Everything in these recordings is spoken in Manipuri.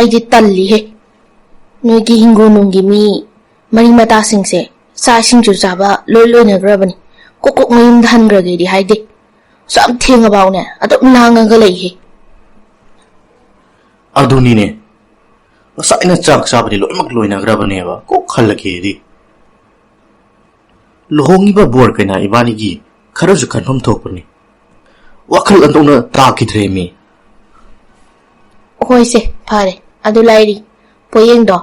ꯑꯩꯗꯤ ꯇꯜꯂꯤꯍꯦ ꯅꯣꯏꯒꯤ ꯍꯤꯡꯒꯣꯜꯅꯨꯡꯒꯤ ꯃꯤ ꯃꯔꯤ ꯃꯇꯥꯁꯤꯡꯁꯦ ꯆꯥꯛ ꯏꯁꯤꯡꯁꯨ ꯆꯥꯕ ꯂꯣꯏꯅꯈ꯭ꯔꯕꯅꯤ ꯀꯣꯛ ꯃꯌꯨꯝꯗ ꯍꯟꯈ꯭ꯔꯒꯦꯗꯤ ꯍꯥꯏꯗꯦ ꯌꯥꯝ ꯊꯦꯡꯉꯕꯥꯎꯅꯦ ꯑꯗꯨꯝ ꯂꯥꯡꯉꯒ ꯂꯩꯍꯦ ꯑꯗꯨꯅꯤꯅꯦ ꯉꯁꯥꯏꯅ ꯆꯥꯛ ꯆꯥꯕꯗꯤ ꯂꯣꯏꯅꯃꯛ ꯂꯣꯏꯅꯈ꯭ꯔꯕꯅꯦꯕ ꯀꯣꯛ ꯍꯜꯂꯒꯦꯗꯤ ꯂꯨꯍꯣꯡꯉꯤꯕ ꯕꯣꯔ ꯀꯩꯅꯥ ꯏꯕꯥꯅꯤꯒꯤ ꯈꯔꯁꯨ ꯈꯟꯐꯝ ꯊꯣꯛꯄꯅꯤ ꯋꯥꯈꯜ ꯑꯟꯊꯣꯛꯅ ꯇꯥꯈꯤꯗ꯭ꯔꯦ ꯃꯤ ꯍꯣꯏꯁꯦ ꯐꯔꯦ ꯑꯗꯨ ꯂꯥꯏꯔꯤ ꯄꯣꯌꯦꯡꯗꯣ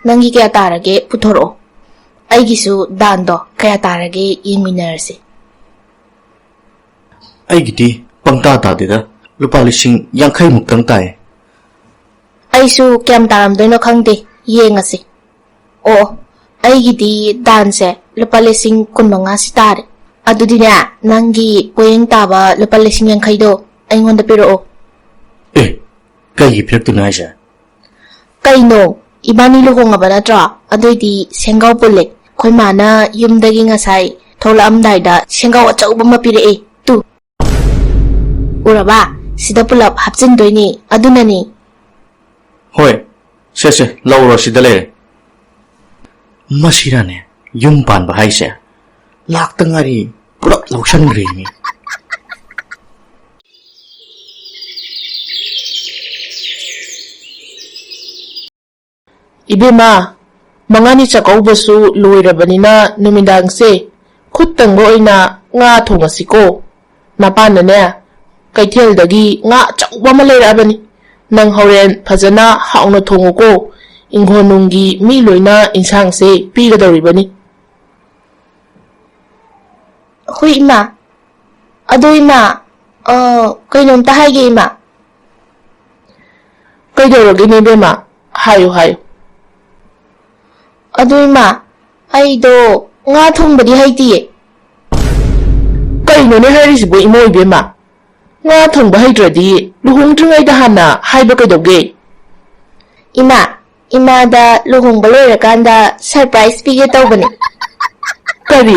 ꯅꯪꯒꯤ ꯀꯌꯥ ꯇꯥꯔꯒꯦ ꯄꯨꯊꯣꯔꯛꯑꯣ ꯑꯩꯒꯤꯁꯨ ꯗꯥꯟꯗꯣ ꯀꯌꯥ ꯇꯥꯔꯒꯦ ꯌꯦꯡꯃꯤꯟꯅꯔꯁꯤ ꯑꯩꯒꯤꯗꯤ ꯄꯪꯇꯥ ꯇꯥꯗꯦꯗ ꯂꯨꯄꯥ 50,000 ꯃꯨꯛꯇꯪ ꯇꯥꯏ ꯑꯩꯁꯨ ꯀꯌꯥꯝ ꯇꯥꯔꯝꯗꯣꯏꯅꯣ ꯈꯪꯗꯦ ꯌꯦꯡꯉꯁꯤ ꯑꯣ ꯑꯩꯒꯤꯗꯤ ꯗꯥꯟꯁꯦ ꯂꯨꯄꯥ 25,000 ꯇꯥꯔꯦ ꯑꯗꯨꯗꯤꯅꯦ ꯅꯪꯒꯤ ꯄꯣꯌꯦꯡ ꯇꯥꯕ ꯂꯨꯄꯥ 50,000ꯗꯣ ꯑꯩꯉꯣꯟꯗ ꯄꯤꯔꯛꯑꯣ ꯑꯦ ꯀꯩꯒꯤ ꯄꯤꯔꯛꯇꯣꯏꯅꯣ ꯍꯥꯏꯁꯦ ꯀꯩꯅꯣ ꯏꯕꯥꯅꯤ ꯂꯨꯍꯣꯡꯉꯕ ꯅꯠꯇ꯭ꯔꯣ ꯑꯗꯨꯏꯗꯤ ꯁꯦꯡꯒꯥꯎ ꯄꯨꯜꯂꯦ ꯑꯩꯈꯣꯏ ꯃꯥꯅ ꯌꯨꯝꯗꯒꯤ ꯉꯁꯥꯏ ꯊꯣꯛꯂꯛꯑꯝꯗꯥꯏꯗ ꯁꯦꯡꯒꯥꯎ ꯑꯆꯧꯕ ꯑꯃ ꯄꯤꯔꯛꯑꯦ ꯇꯨ ꯎꯔꯕ ꯁꯤꯗ ꯄꯨꯂꯞ ꯍꯥꯞꯆꯤꯟꯗꯣꯏꯅꯤ ꯑꯗꯨꯅꯅꯤ ꯍꯣꯏ ꯁꯦ ꯂꯧꯔꯣ ꯁꯤꯗ ꯂꯩꯔꯦ ꯃꯁꯤꯔꯥꯅꯦ ꯌꯨꯝ ꯄꯥꯟꯕ ꯍꯥꯏꯁꯦ ꯂꯥꯛꯇ ꯉꯥꯏꯔꯤ ꯄꯨꯂꯞ ꯂꯧꯁꯟꯈ꯭ꯔꯦꯅꯤ 이베마 ꯃꯉꯥꯅꯤ ꯆꯥꯛꯀꯧꯕꯁꯨ ꯂꯣꯏꯔꯕꯅꯤꯅ ꯅꯨꯃꯤꯗꯥꯡꯁꯦ ꯈꯨꯠꯇꯪꯕ ꯑꯣꯏꯅ ꯉꯥ ꯊꯣꯡꯉꯁꯤꯀꯣ ꯃꯄꯥꯟꯅꯅꯦ ꯀꯩꯊꯦꯜꯗꯒꯤ ꯉꯥ ꯑꯆꯧꯕ ꯑꯃ ꯂꯩꯔꯛꯑꯕꯅꯤ ꯅꯪ ꯍꯣꯔꯦꯟ ꯐꯖꯅ ꯍꯥꯎꯅ ꯊꯣꯡꯉꯨꯀꯣ ꯏꯪꯈꯣꯜꯅꯨꯡꯒꯤ ꯃꯤ ꯂꯣꯏꯅ ꯏꯟꯁꯥꯡꯁꯦ ꯄꯤꯒꯗꯧꯔꯤꯕꯅꯤ ꯍꯣꯏ ꯏꯃꯥ ꯑꯗꯣ ꯏꯃꯥ ꯀꯩꯅꯣꯝꯇ ꯍꯥꯏꯒꯦ ꯏꯃꯥ ꯀꯩꯗꯧꯔꯒꯦꯅꯦ ꯏꯕꯦꯝꯃ ꯍꯥꯏꯌꯨ ꯑꯗꯨ ꯏꯃꯥ ꯑꯩꯗꯣ ꯉꯥ ꯊꯣꯡꯕꯗꯤ ꯍꯩꯇꯤꯌꯦ ꯀꯩꯅꯣꯅꯦ ꯍꯥꯏꯔꯤꯁꯤꯕꯣ ꯏꯃꯣ ꯏꯕꯦꯝꯃ ꯉꯥ ꯊꯣꯡꯕ ꯍꯩꯇ꯭ꯔꯗꯤ ꯂꯨꯍꯣꯡꯗ꯭ꯔꯤꯉꯩꯗ ꯍꯥꯟꯅ ꯍꯥꯏꯕ ꯀꯩꯗꯧꯒꯦ ꯏꯃꯥꯗ ꯂꯨꯍꯣꯡꯕ ꯂꯣꯏꯔꯀꯥꯟꯗ ꯁꯔꯄ꯭ꯔꯥꯏꯖ ꯄꯤꯒꯦ ꯇꯧꯕꯅꯦ ꯀꯔꯤ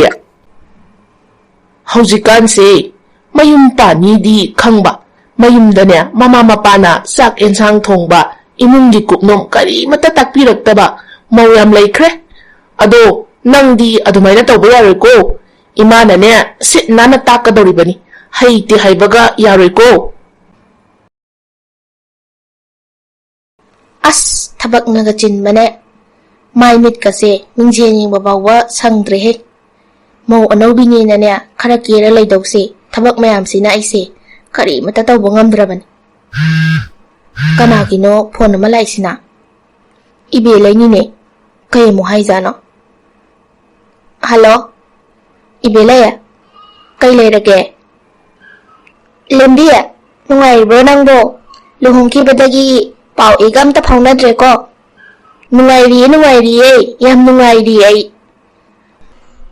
ꯍꯧꯖꯤꯛꯀꯥꯟꯁꯦ ꯃꯌꯨꯝ ꯄꯥꯟꯅꯤꯗꯤ ꯈꯪꯕ ꯃꯌꯨꯝꯗꯅꯦ ꯃꯃꯥ ꯃꯄꯥꯅ ꯆꯥꯛ ꯑꯦꯟꯁꯥꯡ ꯊꯣꯡꯕ ꯏꯃꯨꯡꯒꯤ ꯀꯨꯞꯅꯣꯝ ꯀꯔꯤꯃꯠꯇ ꯇꯥꯛꯄꯤꯔꯛꯇꯕ ꯃꯧ ꯌꯥꯝ ꯂꯩꯈ꯭ꯔꯦ ꯑꯗꯣ ꯅꯪꯗꯤ ꯑꯗꯨꯃꯥꯏꯅ ꯇꯧꯕ ꯌꯥꯔꯣꯏꯀꯣ 이마는 나는 닦아버리더니 하이티 하이버가 야로이고 ꯑꯁ ꯊꯕꯛꯅꯒ ꯆꯤꯟꯕꯅꯦ ꯃꯥꯏ ꯃꯤꯠꯀꯁꯦ ꯃꯤꯡꯖꯦꯜ ꯌꯦꯡꯕ ꯐꯥꯎꯕ ꯁꯪꯗ꯭ꯔꯦꯍꯦ ꯃꯧ ꯑꯅꯧꯕꯤꯅꯦꯅꯅꯦ ꯈꯔ ꯀꯦꯔ ꯂꯩꯗꯧꯁꯦ ꯊꯕꯛ ꯃꯌꯥꯝꯁꯤꯅ ꯑꯩꯁꯦ ꯀꯔꯤꯃꯠꯇ ꯇꯧꯕ ꯉꯝꯗ꯭ꯔꯕꯅꯤ ꯀꯅꯥꯒꯤꯅꯣ ꯐꯣꯟ ꯑꯃ ꯂꯥꯛꯏꯁꯤꯅ ꯏꯕꯦꯂꯩꯅꯤꯅꯦ ꯀꯩ ꯑꯃꯨꯛ ꯍꯥꯏꯖꯥꯅꯣ ꯍꯜꯂꯣ ꯏꯕꯦꯂꯩ ꯀꯩ ꯂꯩꯔꯒꯦ ꯂꯦꯝꯕꯤ ꯅꯨꯡꯉꯥꯏꯔꯤꯕ꯭ꯔꯣ ꯅꯪꯕꯣ ꯂꯨꯍꯣꯡꯈꯤꯕꯗꯒꯤ ꯄꯥꯎ ꯏꯒ ꯑꯝꯇ ꯐꯥꯎꯅꯗ꯭ꯔꯦꯀꯣ ꯅꯨꯡꯉꯥꯏꯔꯤꯌꯦ ꯌꯥꯝ ꯅꯨꯡꯉꯥꯏꯔꯤꯌꯦ ꯑꯩ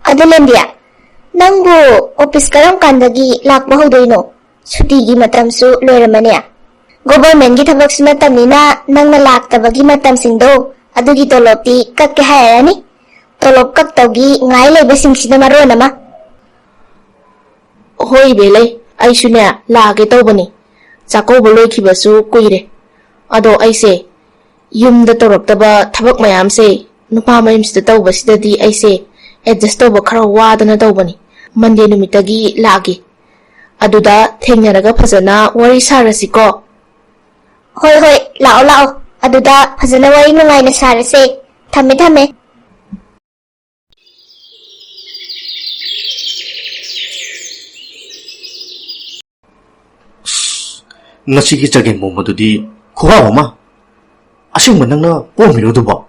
ꯑꯗꯨ ꯂꯦꯝꯕꯤ ꯅꯪꯕꯨ ꯑꯣꯐꯤꯁ ꯀꯔꯝ ꯀꯥꯟꯗꯒꯤ ꯂꯥꯛꯄ ꯍꯧꯗꯣꯏꯅꯣ ꯁꯨꯇꯤꯒꯤ ꯃꯇꯝꯁꯨ ꯂꯣꯏꯔꯝꯃꯅꯤ ꯒꯣꯚꯔꯟꯃꯦꯟꯠꯒꯤ ꯊꯕꯛꯁꯨ ꯅꯠꯇꯕꯅꯤꯅ ꯅꯪꯅ ꯂꯥꯛꯇꯕꯒꯤ ꯃꯇꯝꯁꯤꯡꯗꯣ ꯑꯗꯨꯒꯤ ꯇꯣꯂꯣꯞꯇꯤ ꯀꯛꯀꯦ ꯍꯥꯏꯔꯅꯤ ꯇꯣꯂꯣꯞ ꯀꯛꯇꯧꯒꯤ ꯉꯥꯏ ꯂꯩꯕꯁꯤꯡꯁꯤꯅ ꯃꯔꯣꯟ ꯑꯃ ꯍꯣꯏ ꯏꯕꯦꯂꯩ ꯑꯩꯁꯨꯅꯦ ꯂꯥꯛꯑꯒꯦ ꯇꯧꯕꯅꯤ ꯆꯥꯛꯀꯧꯕ ꯂꯣꯏꯈꯤꯕꯁꯨ ꯀꯨꯏꯔꯦ ꯑꯗꯣ ꯑꯩꯁꯦ ꯌꯨꯝꯗ ꯇꯧꯔꯛꯇꯕ ꯊꯕꯛ ꯃꯌꯥꯝꯁꯦ ꯅꯨꯄꯥ ꯃꯌꯨꯝꯁꯤꯗ ꯇꯧꯕꯁꯤꯗꯗꯤ ꯑꯩꯁꯦ ꯑꯦꯗꯖꯁ ꯇꯧꯕ ꯈꯔ ꯋꯥꯗꯅ ꯇꯧꯕꯅꯤ ꯃꯟꯗꯦ ꯅꯨꯃꯤꯠꯇꯒꯤ ꯂꯥꯛꯑꯒꯦ ꯑꯗꯨꯗ ꯊꯦꯡꯅꯔꯒ ꯐꯖꯅ ꯋꯥꯔꯤ ꯁꯥꯔꯁꯤꯀꯣ ꯍꯣꯏ ꯂꯥꯛꯑꯣ ꯑꯗꯨꯗ ꯐꯖꯅ ꯋꯥꯔꯤ ꯅꯨꯡꯉꯥꯏꯅ ꯁꯥꯔꯁꯦ ꯊꯝꯃꯦ ngasi기 jageng momadudi khuwa ma asingma nangna pomiro dubo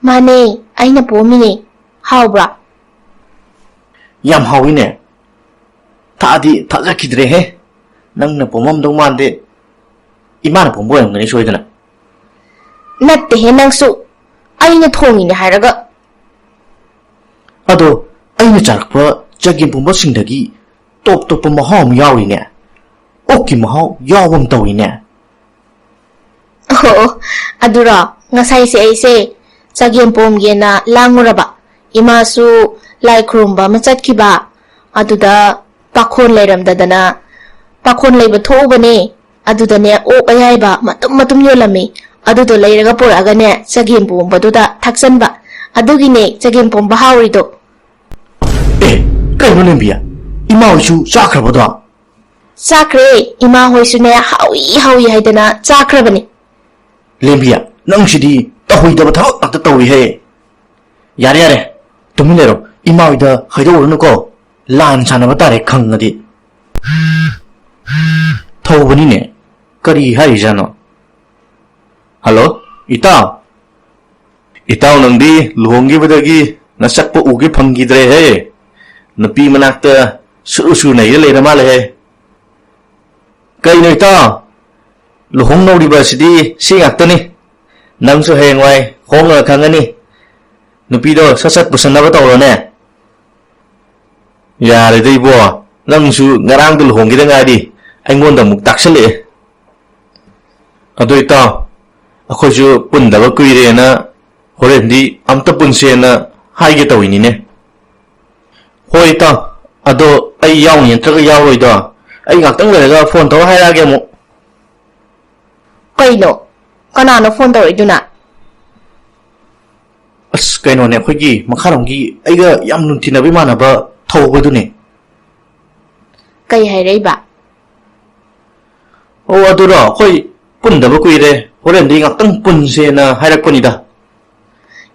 mane aina pomine hawbra yam hawine taadi thajakidre he nangna pomam dong mande imana pombo yamgani soidana natte he nangsu aina thongine hairaga ado aina charakpa jageng pomba singdagi top maham yawine okay महाव यावम तौइने अदुरा ngasai se aise chagem pom gena languraba imasu lai khurumba ma chatkiba aduda pakhon leiramdadana pakhon leiba thobane adudane o ayaiba matum yolame ꯑꯗꯨꯗꯣ ꯂꯩꯔꯒ ꯄꯨꯔꯛꯑꯒꯅꯦ ꯆꯒꯦꯝ ꯄꯣꯝꯕꯗꯨꯗ ꯊꯥꯛꯆꯟꯕ ꯑꯗꯨꯒꯤꯅꯦ ꯆꯒꯦꯝ ꯄꯣꯝꯕ ꯍꯥꯎꯔꯤꯗꯣ ꯑꯦ ꯀꯩꯅꯣ ꯂꯦꯝꯕꯤ ꯏꯃꯥ ꯍꯣꯏꯁꯨ ꯆꯥꯈ꯭ꯔꯕꯗꯣ ꯆꯥꯈ꯭ꯔꯦ ꯏꯃꯥ ꯍꯣꯏꯁꯨꯅꯦ ꯍꯥꯎꯏ ꯍꯥꯎꯏ ꯍꯥꯏꯗꯅ ꯆꯥꯈ꯭ꯔꯕꯅꯤ ꯂꯦꯝꯕꯤ ꯅꯪꯁꯤꯗꯤ ꯇꯧꯍꯩꯗꯕ ꯊꯕꯛ ꯉꯥꯛꯇ ꯇꯧꯏꯍꯦ ꯌꯥꯔꯦ ꯌꯥꯔꯦ ꯇꯨꯃꯤꯟ ꯂꯩꯔꯣ ꯏꯃꯥ ꯍꯣꯏꯗ ꯍꯥꯏꯗꯣꯛꯎꯔꯅꯨꯀꯣ ꯂꯥꯟ ꯁꯥꯟꯅꯕ ꯇꯥꯔꯦ ꯈꯪꯉꯗꯤ ꯊꯧꯕꯅꯤꯅꯦ ꯀꯔꯤ ꯍꯥꯏꯔꯤꯖꯥꯠꯅꯣ ꯍꯜꯂꯣ ꯏꯇꯥꯎ ꯏꯇꯥꯎ ꯅꯪꯗꯤ ꯂꯨꯍꯣꯡꯈꯤꯕꯗꯒꯤ ꯅꯁꯛꯄ 우게 ꯐꯪꯈꯤꯗ꯭ꯔꯦꯍꯦ ꯅꯨꯄꯤ ꯃꯅꯥꯛꯇ ꯁꯨꯔꯨ ꯁꯨꯔꯨ ꯅꯩꯔ ꯂꯩꯔ ꯃꯥꯜꯂꯦꯍꯦ ꯀꯩꯅꯣ ꯏꯇꯥꯎ ꯂꯨꯍꯣꯡꯅꯧꯔꯤꯕ ꯑꯁꯤꯗꯤ ꯁꯤ ꯉꯥꯛꯇꯅꯤ ꯅꯪꯁꯨ ꯍꯌꯦꯡꯋꯥꯏ ꯍꯣꯡꯂꯒ ꯈꯪꯒꯅꯤ ꯅꯨꯄꯤꯗꯣ ꯁꯠ ꯁꯠ ꯄꯨꯁꯟꯅꯕ ꯇꯧꯔꯣꯅꯦ ꯌꯥꯔꯦꯗ 이보 ꯅꯪꯁꯨ ꯉꯔꯥꯡꯗ ꯂꯨꯍꯣꯡꯒꯤꯗ ꯉꯥꯏꯔꯤ ꯑꯩꯉꯣꯟꯗ ꯑꯃꯨꯛ ꯇꯥꯛꯁꯜꯂꯛꯑꯦ ꯑꯗꯣ ꯏꯇꯥꯎ ꯑꯩꯈꯣꯏꯁꯨ ꯄꯨꯟꯗꯕ ꯀꯨꯏꯔꯦꯅ ꯍꯣꯔꯦꯟꯗꯤ ꯑꯝꯇ ꯄꯨꯟꯁꯦꯅ ꯍꯥꯏꯒꯦ ꯇꯧꯏꯅꯤꯅꯦ ꯍꯣꯏ ꯏꯇꯥꯎ ꯑꯗꯣ ꯑꯩ ꯌꯥꯎꯅꯤ ꯅꯠꯇ꯭ꯔꯒ ꯌꯥꯎꯔꯣꯏꯗꯣ ꯑꯩ ꯉꯥꯛꯇꯪ ꯂꯩꯔꯒ ꯐꯣꯟ ꯇꯧꯔ ꯍꯥꯏꯔꯛꯑꯒꯦ ꯑꯃꯨꯛ ꯀꯩꯅꯣ ꯀꯅꯥꯅꯣ ꯐꯣꯟ ꯇꯧꯔꯛꯏꯗꯨꯅ ꯑꯁ ꯀꯩꯅꯣꯅꯦ ꯑꯩꯈꯣꯏꯒꯤ ꯃꯈꯥꯔꯣꯝꯒꯤ ꯑꯩꯒ ꯌꯥꯝ ꯅꯨꯡꯊꯤꯅꯕ ꯏꯃꯥꯟꯅꯕ ꯊꯧꯕꯗꯨꯅꯦ ꯀꯩ ꯍꯥꯏꯔꯛꯏꯕ ꯑꯣ ꯑꯗꯨꯔꯣ ꯑꯩꯈꯣꯏ ꯄꯨꯟꯗꯕ ꯀꯨꯏꯔꯦ ꯍꯣꯔꯦꯟꯗꯤ ꯉꯥꯛꯇꯪ ꯄꯨꯟꯁꯦꯅ ꯍꯥꯏꯔꯛꯄꯅꯤꯗ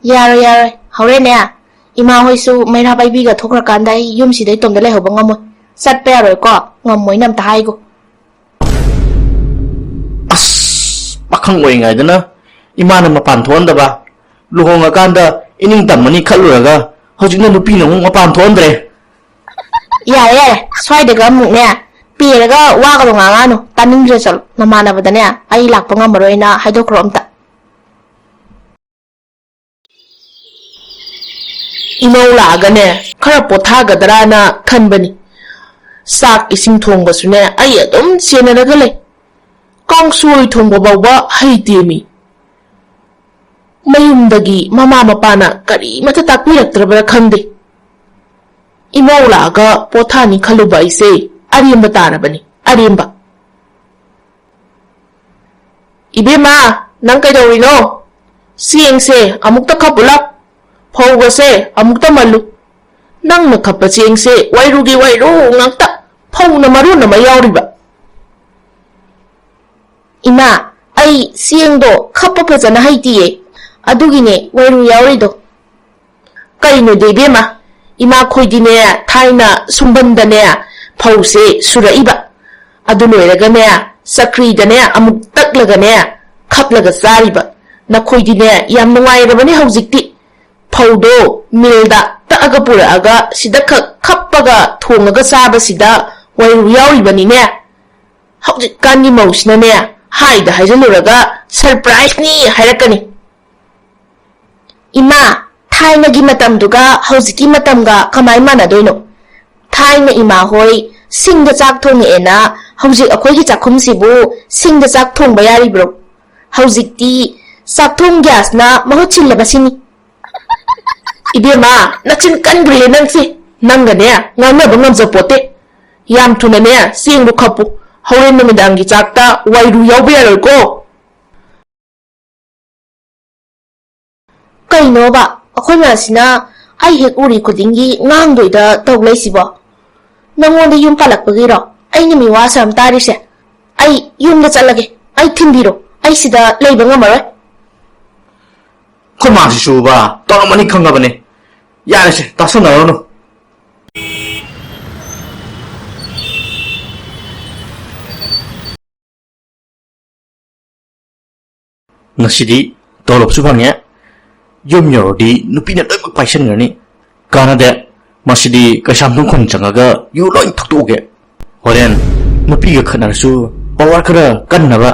ꯌꯥꯔꯣꯏ ꯌꯥꯔꯣꯏ ꯍꯧꯔꯦꯟꯅꯦ ꯏꯃꯥ ꯍꯣꯏꯁꯨ ꯃꯩꯔꯥ ꯄꯥꯏꯕꯤꯒ ꯊꯣꯛꯈ꯭ꯔꯀꯥꯟꯗ ꯑꯩ ꯌꯨꯝꯁꯤꯗ ꯏꯇꯣꯝꯗ ꯂꯩꯍꯧꯕ ꯉꯝꯃꯣꯏ ꯆꯠꯄ ꯌꯥꯔꯣꯏꯀꯣ ꯉꯝꯃꯣꯏꯅ ꯑꯝꯇ ꯍꯥꯏꯒꯣ ꯑꯁ ꯄꯥꯈꯪ ꯑꯣꯏꯔꯤꯉꯩꯗꯅ ꯏꯃꯥꯅ ꯃꯄꯥꯟ ꯊꯣꯛꯍꯟꯗꯕ ꯂꯨꯍꯣꯡꯉꯀꯥꯟꯗ ꯏꯅꯤꯡ ꯇꯝꯃꯅꯤ ꯈꯜꯂꯨꯔꯒ ꯍꯧꯖꯤꯛꯅ ꯅꯨꯄꯤꯅ ꯑꯃꯨꯛ ꯃꯄꯥꯟ ꯊꯣꯛꯍꯟꯗ꯭ꯔꯦ ꯌꯥꯔꯦ ꯌꯥꯔꯦ ꯁ꯭ꯋꯥꯏꯗꯒ ꯑꯃꯨꯛꯅꯦ ꯄꯦꯔꯒ ꯋꯥꯒꯗꯣ ꯉꯥꯡꯉꯥꯅꯨ ꯇꯥꯅꯤꯡꯗ꯭ꯔꯦ ꯆꯠꯂꯣ ꯅꯃꯥꯟꯅꯕꯗꯅꯦ ꯑꯩ ꯂꯥꯛꯄ ꯉꯝꯃꯔꯣꯏꯅ ꯍꯥꯏꯗꯣꯛꯈ꯭ꯔꯣ ꯑꯝꯇ ꯏꯃꯧ ꯂꯥꯛꯑꯒꯅꯦ ꯈꯔ ꯄꯣꯊꯥꯒꯗ꯭ꯔꯥꯅ ꯈꯟꯕꯅꯤ ꯆꯥꯛ ꯏꯁꯤꯡ ꯊꯣꯡꯕꯁꯨꯅꯦ ꯑꯩ ꯑꯗꯨꯝ ꯁꯦꯟꯅꯔꯒ ꯂꯩ ꯀꯥꯡꯁꯣꯏ ꯊꯣꯡꯕ ꯐꯥꯎꯕ ꯍꯩꯇꯦꯃꯤ ꯃꯌꯨꯝꯗꯒꯤ ꯃꯃꯥ ꯃꯄꯥꯅ ꯀꯔꯤꯃꯠꯇ ꯇꯥꯛꯄꯤꯔꯛꯇ꯭ꯔꯕ꯭ꯔꯥ ꯈꯪꯗꯦ ꯏꯃꯧ ꯂꯥꯛꯑꯒ ꯄꯣꯊꯥꯅꯤ ꯈꯜꯂꯨꯕ ꯑꯩꯁꯦ ꯑꯔꯦꯝꯕ ꯇꯥꯔꯕꯅꯤ ꯑꯔꯦꯝꯕ 이베마 ꯅꯪ ꯀꯩꯗꯧꯔꯤꯅꯣ ꯆꯦꯡꯁꯦ ꯑꯃꯨꯛꯇ ꯈꯞꯄꯨ ꯂꯥꯎ ꯐꯧꯒꯁꯦ ꯑꯃꯨꯛꯇ ꯃꯜꯂꯨ ꯅꯪꯅ ꯈꯞꯄ ꯆꯦꯡꯁꯦ ꯋꯥꯏꯔꯨꯒꯤ ꯋꯥꯏꯔꯨ ꯉꯥꯛꯇ ꯐꯧꯅ ꯃꯔꯣꯟ ꯑꯃ ꯌꯥꯎꯔꯤꯕ ꯏꯃꯥ ꯑꯩ ꯆꯦꯡꯗꯣ ꯈꯞꯄ ꯐꯖꯅ ꯍꯩꯇꯤꯌꯦ ꯑꯗꯨꯒꯤꯅꯦ ꯋꯥꯏꯔꯨ ꯌꯥꯎꯔꯤꯗꯣ ꯀꯩꯅꯣꯗꯤ 이베마 이마 ꯈꯣꯏꯗꯤꯅꯦ ꯊꯥꯏꯅ ꯁꯨꯝꯕꯟꯗꯅꯦ ꯐꯧꯁꯦ ꯁꯨꯔꯛꯏꯕ ꯑꯗꯨ ꯂꯣꯏꯔꯒꯅꯦ ꯆꯀ꯭ꯔꯤꯗꯅꯦ ꯑꯃꯨꯛ ꯇꯛꯂꯒꯅꯦ ꯈꯞꯂꯒ ꯆꯥꯔꯤꯕ ꯅꯈꯣꯏꯗꯤꯅꯦ ꯌꯥꯝ ꯅꯨꯡꯉꯥꯏꯔꯕꯅꯤ ꯍꯧꯖꯤꯛꯇꯤ ꯐꯧꯗꯣ ꯃꯤꯜꯗ ꯇꯛꯑꯒ ꯄꯨꯔꯛꯑꯒ ꯁꯤꯗ ꯈꯛ ꯈꯞꯄꯒ ꯊꯣꯡꯉꯒ ꯆꯥꯕꯁꯤꯗ ꯋꯥꯏꯔꯨ ꯌꯥꯎꯔꯤꯕꯅꯤꯅꯦ ꯍꯧꯖꯤꯛꯀꯥꯟꯒꯤ ꯃꯧꯁꯤꯅꯅꯦ ꯍꯥꯏꯗ ꯍꯥꯏꯖꯜꯂꯨꯔꯒ ꯁꯔꯄ꯭ꯔꯥꯏꯖꯅꯤ ꯍꯥꯏꯔꯛꯀꯅꯤ ꯏꯃꯥ ꯊꯥꯏꯅꯒꯤ ꯃꯇꯝꯗꯨꯒ ꯍꯧꯖꯤꯛꯀꯤ ꯃꯇꯝꯒ ꯀꯃꯥꯏ ꯃꯥꯟꯅꯗꯣꯏꯅꯣ ꯊꯥꯏꯅ ꯏꯃꯥ ꯍꯣꯏ ꯁꯤꯡꯗ ꯆꯥꯛ ꯊꯣꯡꯉꯛꯑꯦꯅ ꯍꯧꯖꯤꯛ ꯑꯩꯈꯣꯏꯒꯤ ꯆꯥꯛꯈꯨꯝꯁꯤꯕꯨ ꯁꯤꯡꯗ ꯆꯥꯛ ꯊꯣꯡꯕ ꯌꯥꯔꯤꯕ꯭ꯔꯣ ꯍꯧꯖꯤꯛꯇꯤ ꯆꯥꯛꯊꯣꯡ ꯒ꯭ꯌꯥꯁꯅ ꯃꯍꯨꯠ ꯁꯤꯜꯂꯕꯁꯤꯅꯤ 이베마 나친 깐그리에 넌지 ꯅꯪꯒꯅꯦ ꯉꯥꯡꯅꯕ ꯉꯝꯖꯄꯣꯠꯇꯦ ꯌꯥꯝ ꯊꯨꯅꯅꯦ ꯆꯦꯡꯗꯣ ꯈꯞꯄꯨ ꯍꯣꯔꯦꯟ ꯅꯨꯃꯤꯗꯥꯡꯒꯤ ꯆꯥꯛꯇ ꯋꯥꯏꯔꯨ ꯌꯥꯎꯕ ꯌꯥꯔꯣꯏꯀꯣ ꯀꯩꯅꯣꯕ ꯑꯩꯈꯣꯏ ꯃꯥꯁꯤꯅ ꯑꯩ ꯍꯦꯛ ꯎꯔꯤ ꯈꯨꯗꯤꯡꯒꯤ ꯉꯥꯡꯗꯣꯏꯗ ꯇꯧ ꯂꯩꯁꯤꯕꯣ ꯅꯪꯉꯣꯟꯗ ꯌꯨꯝ ꯄꯥꯜꯂꯛꯄꯒꯤꯔꯣ ꯑꯩꯅ ꯃꯤꯋꯥ ꯁꯥꯝ ꯇꯥꯔꯤꯁꯦ ꯑꯩ ꯌꯨꯝꯗ ꯆꯠꯂꯒꯦ ꯑꯩ ꯊꯤꯟꯕꯤꯔꯣ ꯑꯩ ꯁꯤꯗ ꯂꯩꯕ ꯉꯝꯃꯔꯣꯏ ꯑꯩꯈꯣꯏ ꯃꯥꯁꯤꯁꯨꯕ ꯇꯧꯔꯝꯃꯅꯤ ꯈꯪꯉꯕꯅꯦ ꯌꯥꯔꯦꯁꯦ ꯇꯥꯁꯟꯅꯔꯨꯅꯨ ꯉꯁꯤꯗꯤ ꯇꯣꯂꯣꯞꯁꯨ ꯐꯪꯉꯦ ꯌꯨꯝ ꯌꯧꯔꯗꯤ ꯅꯨꯄꯤꯅ ꯂꯣꯏꯅꯃꯛ ꯄꯥꯏꯁꯟꯈ꯭ꯔꯅꯤ ꯀꯥꯟꯅꯗꯦ ꯃꯁꯤꯗꯤ ꯀꯩꯁꯥꯝꯊꯣꯡ ꯈꯨꯟ ꯆꯪꯉꯒ ꯌꯨ ꯂꯣꯏ ꯊꯛꯇꯣꯛꯎꯒꯦ ꯍꯣꯔꯦꯟ ꯅꯨꯄꯤꯒ ꯈꯠꯅꯔꯁꯨ ꯄꯋꯥꯔ ꯈꯔ ꯀꯟꯅꯕ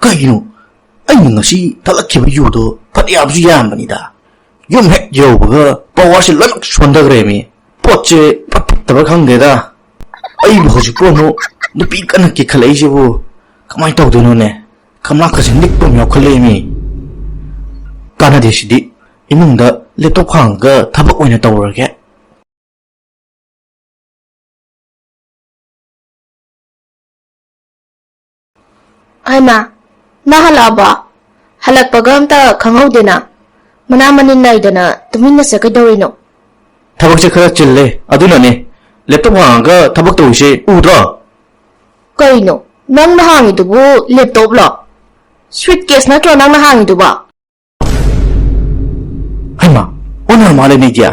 ꯀꯩꯒꯤꯅꯣ ꯑꯩꯅ ꯉꯁꯤ ꯊꯛꯂꯛꯈꯤꯕ ꯌꯨꯗꯣ ꯐꯠꯌꯥꯝꯁꯨ ꯌꯥꯝꯕꯅꯤꯗ ꯌꯨꯝ ꯍꯦꯛ ꯌꯧꯕꯒ ꯄꯋꯥꯔꯁꯦ ꯂꯣꯏꯅꯃꯛ ꯁꯣꯟꯊꯈ꯭ꯔꯦꯃꯤ ꯄꯣꯠꯁꯦ ꯐꯠꯇꯕ ꯈꯪꯗꯦꯗ ꯑꯩꯕꯨ ꯍꯧꯖꯤꯛꯄꯨ ꯅꯨꯄꯤ ꯀꯟꯅ ꯀꯤꯈꯠꯂꯛꯏꯁꯤꯕꯨ ꯀꯃꯥꯏꯅ ꯇꯧꯗꯣꯏꯅꯣꯅꯦ ꯀꯝꯂꯥꯛꯀꯁꯦ ꯅꯤꯛꯄ ꯑꯃ ꯌꯥꯎꯈꯠꯂꯛꯏꯃꯤ ꯀꯥꯟꯅꯗꯦ ꯁꯤꯗꯤ ꯏꯃꯨꯡꯗ ꯂꯦꯞꯇꯣꯞ ꯍꯥꯡꯉꯒ ꯊꯕꯛ ꯑꯣꯏꯅ ꯇꯧꯔꯒꯦ ꯍꯥꯏꯃ ꯅꯪ ꯍꯜꯂꯛꯑꯕꯣ ꯍꯜꯂꯛꯄꯒ ꯑꯝꯇ ꯈꯪꯍꯧꯗꯦꯅ ꯃꯅꯥ ꯃꯅꯤꯟ ꯅꯥꯏꯗꯅ ꯇꯨꯃꯤꯟꯅ ꯆꯠꯀꯩꯗꯧꯔꯤꯅꯣ ꯊꯕꯛꯁꯦ ꯈꯔ ꯆꯤꯜꯂꯦ ꯑꯗꯨꯅꯅꯦ ꯂꯦꯞꯇꯣꯞ ꯍꯥꯡꯉꯒ ꯊꯕꯛ ꯇꯧꯔꯤꯁꯦ ꯎꯗ꯭ꯔꯣ ꯀꯩꯅꯣ ꯅꯪꯅ ꯍꯥꯡꯉꯤꯗꯨꯕꯨ ꯂꯦꯞꯇꯣꯞꯂꯣ ꯁ꯭ꯋꯤꯠ ꯀꯦꯁ ꯅꯠꯇ꯭ꯔꯣ ꯅꯪꯅ ꯍꯥꯡꯉꯤꯗꯨꯕꯣ ꯍꯩꯃ ꯑꯣꯟꯅ ꯃꯥꯜꯂꯦ ꯅꯩꯗꯤꯌꯥ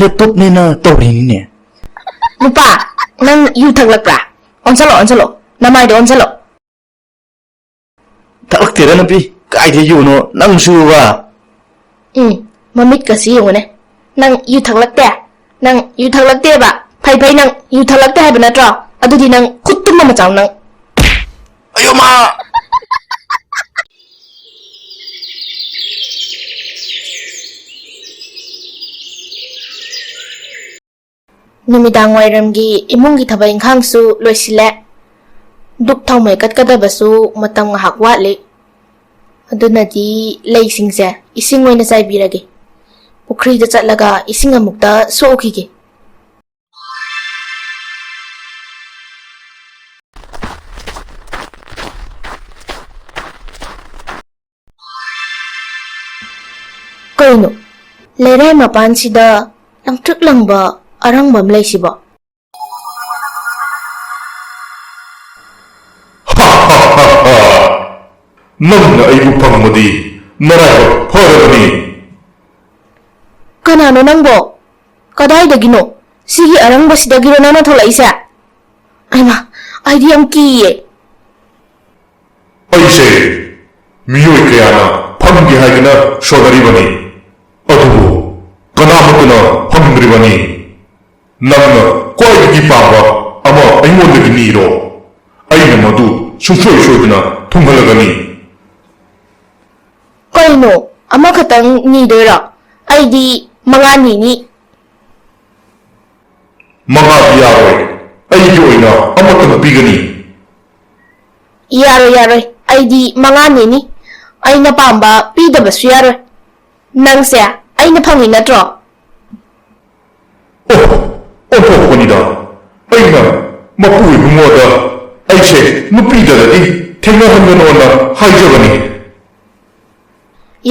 ꯂꯦꯞꯇꯣꯞꯅꯦꯅ ꯇꯧꯔꯤꯅꯤꯅꯦ ꯅꯨꯄꯥ ꯅꯪ ꯌꯨ ꯊꯛꯂꯛꯄ꯭ꯔꯥ ꯑꯣꯟꯁꯜꯂꯣ ꯅꯃꯥꯏꯗꯣ ꯑꯣꯟꯁꯜꯂꯣ ꯊꯛꯂꯛꯇꯦꯗ ꯅꯨꯄꯤ ꯀꯥꯏꯗꯩ ꯌꯨꯅꯣ ꯅꯪꯁꯨꯕ ꯃꯃꯤꯠꯀꯁꯤ ꯌꯦꯡꯉꯨꯅꯦ ꯅꯪ ꯌꯨ ꯊꯛꯂꯛꯇꯦ ꯅꯪ ꯌꯨ ꯊꯛꯂꯛꯇꯦꯕ ꯐꯩ ꯅꯪ ꯌꯨ ꯊꯛꯂꯛꯇꯦ ꯍꯥꯏꯕ ꯅꯠꯇ꯭ꯔꯣ ꯑꯗꯨꯗꯤ ꯅꯪ ꯈꯨꯠ ꯇꯨꯝꯕ ꯃꯆꯥꯎ ꯅꯪ ꯑꯌꯣꯃꯥ ꯅꯨꯃꯤꯗꯥꯡ ꯋꯥꯏꯔꯝꯒꯤ ꯏꯃꯨꯡꯒꯤ ꯊꯕꯛ ꯏꯪꯈꯥꯡꯁꯨ ꯂꯣꯏꯁꯤꯜꯂꯦ ꯗꯨꯛ ꯊꯥꯎꯃꯩ ꯀꯠꯀꯗꯕꯁꯨ ꯃꯇꯝ ꯉꯥꯏꯍꯥꯛ ꯋꯥꯠꯂꯤ ꯑꯗꯨꯅꯗꯤ ꯂꯩꯁꯤꯡꯁꯦ ꯏꯁꯤꯡ ꯑꯣꯏꯅ ꯆꯥꯏꯕꯤꯔꯒꯦ ꯄꯨꯈ꯭ꯔꯤꯗ ꯆꯠꯂꯒ ꯏꯁꯤꯡ ꯑꯃꯨꯛꯇ ꯁꯣꯛꯈꯤꯒꯦ ꯀꯩꯅꯣ ꯂꯩꯔꯥꯏ ꯃꯄꯥꯟꯁꯤꯗ ꯂꯪꯇ꯭ꯔꯤꯛ ꯂꯪꯕ ꯑꯔꯪꯕ ꯑꯃ ꯂꯩꯁꯤꯕꯣ ꯅꯪꯅ ꯑꯩꯕꯨ ꯐꯪꯕꯗꯤ ꯅꯔꯥꯏꯕꯛ ꯐꯔꯕꯅꯤ ꯀꯅꯥꯅꯣ ꯅꯪꯕꯣ ꯀꯗꯥꯏꯗꯒꯤꯅꯣ ꯁꯤꯒꯤ ꯑꯔꯪꯕꯁꯤꯗꯒꯤꯔꯣ ꯅꯪꯅ ꯊꯣꯛꯂꯛꯏꯁꯦ ꯑꯩꯃ ꯑꯩꯗꯤ ꯌꯥꯝ ꯀꯤꯌꯦ ꯑꯩꯁꯦ ꯃꯤꯑꯣꯏ ꯀꯌꯥꯅ ꯐꯪꯒꯦ ꯍꯥꯏꯗꯅ ꯁꯣꯟꯅꯔꯤꯕꯅꯤ ꯑꯗꯨꯕꯨ ꯀꯅꯥꯃꯠꯇꯅ ꯐꯪꯗ꯭ꯔꯤꯕꯅꯤ ꯅꯪꯅ ꯈ꯭ꯋꯥꯏꯗꯒꯤ ꯄꯥꯝꯕ ꯑꯃ ꯑꯩꯉꯣꯟꯗꯒꯤ ꯅꯤꯔꯣ ꯑꯩꯅ ꯃꯗꯨ ꯁꯨꯡꯁꯣꯏ ꯁꯣꯏꯗꯅ ꯊꯨꯡꯍꯜꯂꯒꯅꯤ ꯀꯩꯅꯣ ꯑꯃꯈꯛꯇꯪ ꯅꯤꯗꯣꯏꯔꯣ ꯑꯩꯗꯤ 5 ꯅꯤꯅꯤ ꯃꯉꯥꯗꯤ ꯌꯥꯔꯣꯏ ꯑꯩꯒꯤ ꯑꯣꯏꯅ ꯑꯃꯠꯇ ꯄꯤꯒꯅꯤ ꯌꯥꯔꯣꯏ ꯑꯩꯗꯤ 5 ꯅꯤꯅꯤ ꯑꯩꯅ ꯄꯥꯝꯕ ꯄꯤꯗꯕꯁꯨ ꯌꯥꯔꯣꯏ ꯅꯪꯁꯦ ꯑꯩꯅ ꯐꯪꯉꯤ ꯅꯠꯇ꯭ꯔꯣ ꯑꯣꯟꯊꯣꯛꯄꯅꯤꯗ ꯑꯩꯅ ꯃꯄꯨ ꯏꯕꯨꯡꯉꯣꯗ ꯑꯩꯁꯦ ꯅꯨꯄꯤꯗꯗꯤ ꯊꯦꯡꯅꯍꯟꯒꯅꯣꯅ ꯍꯥꯏꯖꯕꯅꯤ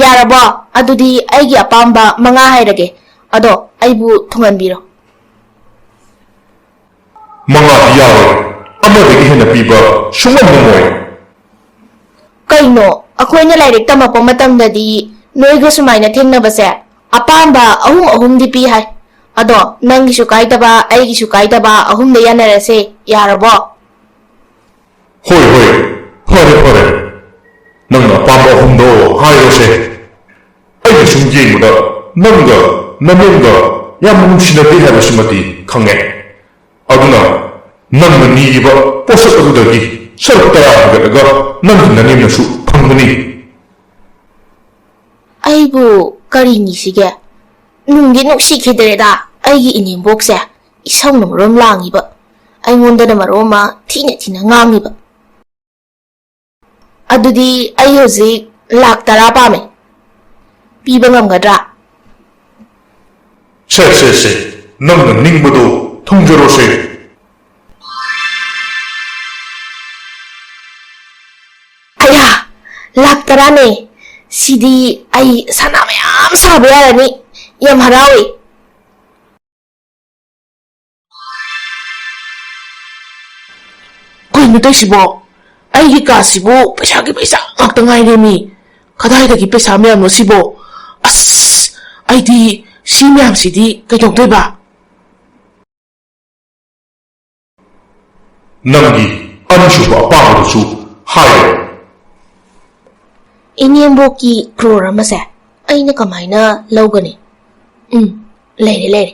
ꯌꯥꯔꯕꯣ ꯑꯗꯨꯗꯤ ꯑꯩꯒꯤ ꯑꯄꯥꯝꯕ 5 ꯍꯥꯏꯔꯒꯦ ꯑꯗꯣ ꯑꯩꯕꯨ ꯊꯨꯡꯍꯟꯕꯤꯔꯣ ꯃꯉꯥꯗꯤ ꯌꯥꯔꯣꯏ ꯑꯃꯗꯒꯤ ꯍꯦꯟꯅ ꯄꯤꯕ ꯁꯨꯡꯉꯝ ꯉꯝꯃꯣꯏ ꯀꯩꯅꯣ ꯑꯩꯈꯣꯏꯅ ꯂꯥꯏꯔꯤꯛ ꯇꯝꯃꯛꯄ ꯃꯇꯝꯗꯗꯤ ꯅꯣꯏꯒ ꯁꯨꯃꯥꯏꯅ ꯊꯦꯡꯅꯕꯁꯦ ꯑꯄꯥꯝꯕ ꯑꯍꯨꯝꯗꯤ ꯄꯤ ꯍꯥꯏ ꯑꯗꯣ ꯅꯪꯒꯤꯁꯨ ꯀꯥꯏꯗꯕ ꯑꯩꯒꯤꯁꯨ ꯀꯥꯏꯗꯕ 3ꯗ ꯌꯥꯅꯔꯁꯦ ꯌꯥꯔꯕꯣ ꯍꯣꯏ ꯐꯔꯦ ꯅꯪꯅ ꯑꯄꯥꯝꯕ 3ꯗꯣ ꯍꯥꯏꯔꯣꯁꯦ ꯑꯩꯅ ꯁꯨꯝ ꯌꯦꯡꯕꯗ ꯅꯪꯒ ꯅꯃꯣꯡꯒ ꯌꯥꯝꯅ ꯅꯨꯡꯁꯤꯅꯗꯦ ꯍꯥꯏꯕꯁꯤꯃꯗꯤ ꯈꯪꯉꯦ ꯑꯗꯨꯅ ꯅꯪꯅ ꯅꯤꯔꯤꯕ ꯄꯣꯠꯁꯛ ꯑꯗꯨꯗꯒꯤ ꯁꯔꯨꯛ 10 ꯍꯦꯟꯒꯠꯂꯒ ꯅꯪꯒꯤ ꯅꯅꯦꯝꯅꯁꯨ ꯐꯪꯒꯅꯤ ꯑꯩꯕꯨ ꯀꯔꯤ ꯅꯤꯁꯤꯒꯦ ꯅꯨꯡꯗꯤ ꯅꯨꯡꯁꯤꯈꯤꯗ꯭ꯔꯦꯗ ꯑꯩꯒꯤ ꯏꯅꯦꯝꯕꯣꯛꯁꯦ ꯏꯁꯧꯅ ꯃꯔꯣꯝ ꯂꯥꯡꯉꯤꯕ ꯑꯩꯉꯣꯟꯗꯅ ꯃꯔꯣꯝ ꯑꯃ ꯊꯤꯅ ꯉꯥꯡꯉꯤꯕ ꯑꯗꯨꯗꯤ ꯑꯩ ꯍꯧꯖꯤꯛ $10 ꯄꯥꯝꯃꯦ ꯄꯤꯕ ꯉꯝꯒꯗ꯭ꯔꯥ ꯁꯦ ꯅꯪꯅ ꯅꯤꯡꯕꯗꯣ ꯊꯨꯡꯖꯔꯣꯁꯦ ꯑꯌꯥ $10ꯅꯦ ꯁꯤꯗꯤ ꯑꯩ ꯁꯅꯥ ꯃꯌꯥꯝ ꯁꯥꯕ ꯌꯥꯔꯅꯤ ꯌꯥꯝ ꯍꯔꯥꯎꯏ ꯀꯩꯅꯣ ꯇꯧꯏꯁꯤꯕꯣ ꯑꯩꯒꯤ ꯀꯥꯁꯤꯕꯨ ꯄꯩꯁꯥꯒꯤ ꯄꯩꯁꯥ ꯉꯥꯛꯇ ꯉꯥꯏꯔꯦꯃꯤ ꯀꯗꯥꯏꯗꯒꯤ ꯄꯩꯁꯥ ꯃꯌꯥꯝꯅꯣ ꯁꯤꯕꯣ ꯑꯁ ꯑꯩꯗꯤ ꯁꯤ ꯃꯌꯥꯝꯁꯤꯗꯤ ꯀꯩꯗꯧꯗꯣꯏꯕ ꯅꯪꯒꯤ ꯑꯅꯤꯁꯨꯕ ꯑꯄꯥꯝꯕꯗꯨꯁꯨ ꯍꯥꯏꯔꯣ ꯏꯅꯦꯝꯕꯣꯛꯀꯤ ꯀ꯭ꯔꯣꯔ ꯑꯃꯁꯦ ꯑꯩꯅ ꯀꯃꯥꯏꯅ ꯂꯧꯒꯅꯤ ꯂꯩꯔꯦ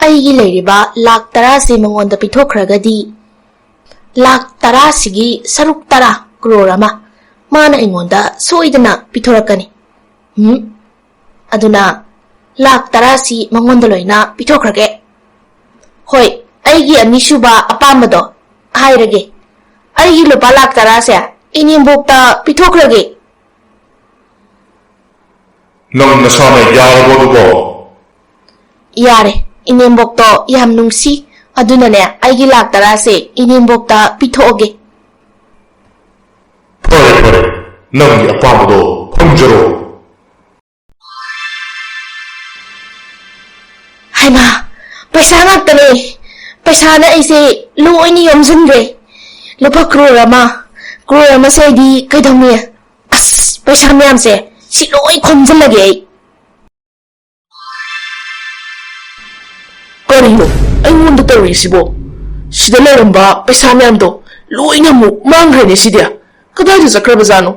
ꯑꯩꯒꯤ ꯂꯩꯔꯤꯕ $10ꯁꯦ ꯃꯉꯣꯟꯗ ꯄꯤꯊꯣꯛꯈ꯭ꯔꯒꯗꯤ $10 ꯁꯤꯒꯤ ꯁꯔꯨꯛ 10 ꯀ꯭ꯔꯣꯔ ꯑꯃ ꯃꯥꯅ ꯑꯩꯉꯣꯟꯗ ꯁꯣꯏꯗꯅ ꯄꯤꯊꯣꯔꯛꯀꯅꯤ ꯑꯗꯨꯅ $10 ꯁꯤ ꯃꯉꯣꯟꯗ ꯂꯣꯏꯅ ꯄꯤꯊꯣꯛꯈ꯭ꯔꯒꯦ ꯍꯣꯏ ꯑꯩ ꯑꯩꯒꯤ ꯑꯅꯤꯁꯨꯕ ꯑꯄꯥꯝꯕꯗꯣ ꯍꯥꯏꯔꯒꯦ. ꯑꯩꯒꯤ ꯂꯨꯄꯥ ꯂꯥꯛ 10ꯁꯦ ꯏꯅꯦꯝꯕꯣꯛꯇ ꯄꯤꯊꯣꯛꯈ꯭ꯔꯒꯦ. ꯅꯪ ꯅꯁꯥꯅ ꯌꯥꯔꯕꯣ ꯑꯗꯨꯕꯣ? ꯌꯥꯔꯦ. ꯏꯅꯦꯝꯕꯣꯛꯇꯣ ꯌꯥꯝ ꯅꯨꯡꯁꯤ. ꯑꯗꯨꯅꯅꯦ ꯑꯩꯒꯤ ꯂꯥꯛ 10ꯁꯦ ꯏꯅꯦꯝꯕꯣꯛꯇ ꯄꯤꯊꯣꯛꯑꯒꯦ. ꯐꯔꯦ ꯐꯔꯦ, ꯅꯪꯒꯤ ꯑꯄꯥꯝꯕꯗꯣ ꯐꯪꯖꯔꯣ. ꯍꯩꯃꯥ, ꯄꯩꯁꯥ ꯉꯥꯛꯇꯅꯦ. ꯄꯩꯁꯥꯅ ꯑꯩꯁꯦ ꯂꯣꯏꯅ ꯌꯣꯝꯁꯤꯟꯈ꯭ꯔꯦ. ꯂꯨꯄꯥ ꯀ꯭ꯔꯣꯔ ꯑꯃꯁꯦ ꯑꯩꯗꯤ ꯀꯩꯗꯧꯅꯤ? ꯑꯁ, ꯄꯩꯁꯥ ꯃꯌꯥꯝꯁꯦ ꯁꯤ ꯂꯣꯏ ꯈꯣꯝꯖꯤꯜꯂꯒꯦ ꯑꯩ. ꯀꯔꯤꯅꯣ ꯑꯩꯉꯣꯟꯗ ꯇꯧꯔꯤꯁꯤꯕꯣ? ꯁꯤꯗ ꯂꯩꯔꯝꯕ ꯄꯩꯁꯥ ꯃꯌꯥꯝꯗꯣ ꯂꯣꯏꯅ ꯑꯃꯨꯛ ꯃꯥꯡꯈ꯭ꯔꯦꯅꯦ ꯁꯤꯗꯤ. ꯀꯗꯥꯏꯗ ꯆꯠꯈ꯭ꯔꯕꯖꯥꯠꯅꯣ?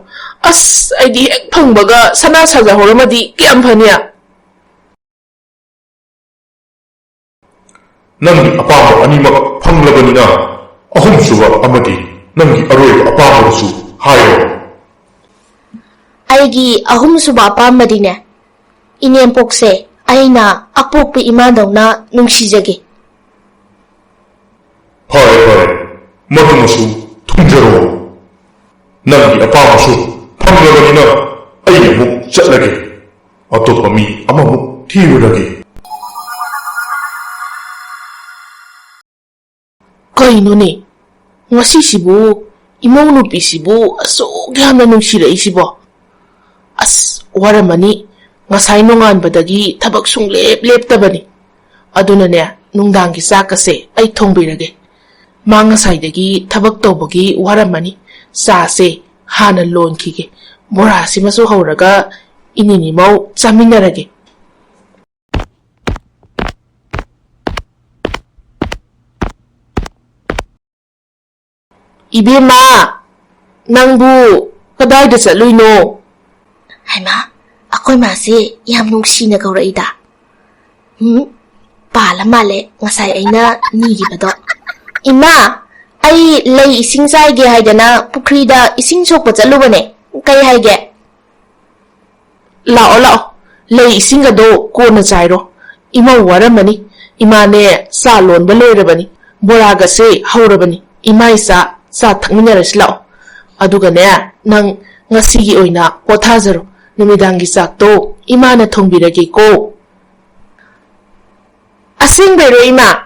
ꯑꯁ, ꯑꯩꯗꯤ ꯍꯦꯛ ꯐꯪꯕꯒ ꯁꯅꯥ ꯁꯥꯖꯍꯧꯔꯝꯃꯗꯤ ꯀꯌꯥꯝ ꯐꯅꯤ. ꯅꯪꯒꯤ ꯑꯄꯥꯝꯕ ꯑꯅꯤꯃꯛ ꯐꯪꯂꯕꯅꯤꯅ ꯑꯍꯨꯝꯁꯨꯕ ꯑꯃꯗꯤ ꯅꯪꯒꯤ ꯑꯔꯣꯏꯕ ꯑꯄꯥꯝꯕꯗꯨꯁꯨ ꯍꯥꯏꯔꯣ. ꯑꯩꯒꯤ ꯑꯍꯨꯝꯁꯨꯕ ꯑꯄꯥꯝꯕꯗꯤꯅꯦ, ꯏꯅꯦꯝꯄꯣꯛꯁꯦ ꯑꯩꯅ ꯑꯄꯣꯛꯄ ꯏꯃꯥꯗꯧꯅ ꯅꯨꯡꯁꯤꯖꯒꯦ. ꯐꯔꯦ ꯐꯔꯦ, ꯃꯗꯨꯃꯁꯨ ꯊꯨꯡꯖꯔꯣ. ꯅꯪꯒꯤ ꯑꯄꯥꯝꯕꯁꯨ ꯐꯪꯂꯕꯅꯤನ ꯑꯩ ꯑꯃꯨꯛ ꯆꯠꯂꯒꯦ. ꯑꯇꯣꯞꯄ ꯃꯤ ꯑꯃꯃꯨꯛ ꯊꯤꯔꯨꯔꯒꯦ. ꯀꯩꯅꯣꯅꯦ, ꯉꯁꯤꯁꯤꯕꯨ ꯏꯃꯧ ꯅꯨꯄꯤꯁꯤꯕꯨ ꯑꯁꯨꯛ ꯌꯥꯝꯅ ꯅꯨꯡꯁꯤꯔꯛꯏꯁꯤꯕꯣ? ꯑꯁ, ꯋꯥꯔꯝꯃꯅꯤ. ꯉꯁꯥꯏ ꯅꯣꯡꯉꯥꯟꯕꯗꯒꯤ ꯊꯕꯛ ꯁꯨꯡꯂꯦꯞ ꯂꯦꯞꯇꯕꯅꯤ. ꯑꯗꯨꯅꯅꯦ ꯅꯨꯡꯗꯥꯡꯒꯤ ꯆꯥꯛꯀꯁꯦ ꯑꯩ ꯊꯣꯡꯕꯤꯔꯒꯦ. ꯃꯥ ꯉꯁꯥꯏꯗꯒꯤ ꯊꯕꯛ ꯇꯧꯕꯒꯤ ꯋꯥꯔꯝꯃꯅꯤ. ꯆꯥꯁꯦ ꯍꯥꯟꯅ ꯂꯣꯟꯈꯤꯒꯦ. ꯕꯣꯔꯥꯁꯤꯃꯁꯨ ꯍꯧꯔꯒ ꯏꯅꯦꯅꯤꯃꯧ ꯆꯥꯃꯤꯟꯅꯔꯒꯦ. ꯏꯕꯦꯝꯃ, ꯅꯪꯕꯨ ꯀꯗꯥꯏꯗ ꯆꯠꯂꯨꯏꯅꯣ? ꯍꯩꯃꯥ, ꯑꯩꯈꯣꯏ ꯃꯥꯁꯦ ꯌꯥꯝ ꯅꯨꯡꯁꯤꯅ ꯀꯧꯔꯛꯏꯗ. ꯄꯥꯜꯂ ꯃꯥꯜꯂꯦ ꯉꯁꯥꯏ ꯑꯩꯅ ꯅꯤꯈꯤꯕꯗꯣ. ꯏꯃꯥ, ꯑꯩ ꯂꯩ ꯏꯁꯤꯡ ꯆꯥꯏꯒꯦ ꯍꯥꯏꯗꯅ ꯄꯨꯈ꯭ꯔꯤꯗ ꯏꯁꯤꯡ ꯁꯣꯛꯄ ꯆꯠꯂꯨꯕꯅꯦ. ꯀꯩ ꯍꯥꯏꯒꯦ? ꯂꯥꯛꯑꯣ ꯂꯥꯛꯑꯣ, ꯂꯩ ꯏꯁꯤꯡꯒꯗꯣ ꯀꯣꯟꯅ ꯆꯥꯏꯔꯣ. ꯏꯃꯧ ꯋꯥꯔꯝꯃꯅꯤ. ꯏꯃꯥꯅꯦ ꯆꯥ ꯂꯣꯟꯕ ꯂꯣꯏꯔꯕꯅꯤ. ꯕꯣꯔꯥꯒꯁꯦ ꯍꯧꯔꯕꯅꯤ. ꯏꯃꯥ ꯏꯆꯥ ꯆꯥ ꯊꯛꯃꯤꯟꯅꯔꯁꯤ ꯂꯥꯛꯑꯣ. ꯑꯗꯨꯒꯅꯦ ꯅꯪ ꯉꯁꯤꯒꯤ ꯑꯣꯏꯅ ꯄꯣꯊꯥꯖꯔꯣ. ꯅꯨꯃꯤꯗꯥꯡꯒꯤ ꯆꯥꯛꯇꯣ ꯏꯃꯥꯅ ꯊꯣꯡꯕꯤꯔꯒꯦꯀꯣ. ꯑꯁꯦꯡꯕꯩꯔꯣ ꯏꯃꯥ?